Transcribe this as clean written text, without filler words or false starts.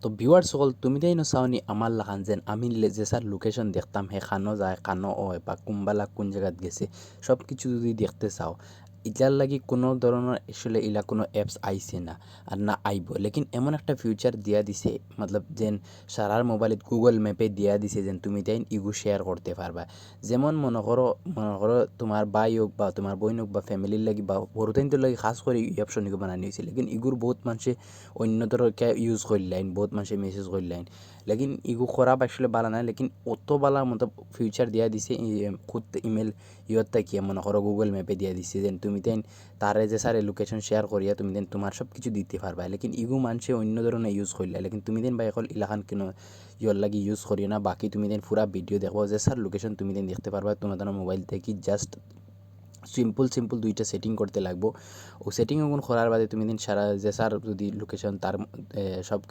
তো ভিউয়ার্স সকল তুমি তাই চাওনি আমার লাখান যেন আমি যে স্যার লোকেশন দেখতাম হে খানো যায় খানো হয় বা কুম্বালা কোন জায়গাত গেছে সব কিছু যদি দেখতে চাও ইটার লাগি কোনো ধরনের আসলে ইলা কোনো অ্যাপস আইছে না আর না আইব লেকিন এমন একটা ফিউচার দিয়া দিছে মতলব যেন সারার মোবাইলত গুগল ম্যাপে দিয়া দিছে যেন তুমি তাই ইগু শেয়ার করতে পারবা যেমন মনে করো তোমার ভাই হোক বা তোমার বোন হোক বা ফ্যামিলির লাগি বা বড়তাইনটোর লাগি খাস করে এই অপশন ইগু বানানি হয়েছে লেকিন ইগুর বহুত মানুষে অন্য ধরকে ইউজ করলেন বহুত মানুষে মেসেজ করলেন লেকিন ইগু খারাপ আসলে বালা না লেকিন অত বালা মতো ফিউচার দিয়া দিছে খুদ ইমেল ইয়ত তাকিয়া মনে করো গুগল ম্যাপে দিয়া দিছে যেন তুমি তেন তারে যে স্যার লোকেশন শেয়ার করিয়া তুমি দেন তোমার সব কিছু দিতে পারবা লেকিন ইগু মানুষে অন্য ধরনের ইউজ করলে লেকিন তুমি দেন বা এখন ইলাখান কেন ইয়র লাগি ইউজ করিও না বাকি তুমি দেন পুরা ভিডিও দেখবো যে স্যার লোকেশন তুমি দেন দেখতে পারবা তোমার মোবাইল থেকে জাস্ট সিম্পল দুইটা সেটিং করতে লাগবো ও সেটিং করার বাদে তুমি দিন সারা যে স্যার যদি লোকেশন তার সব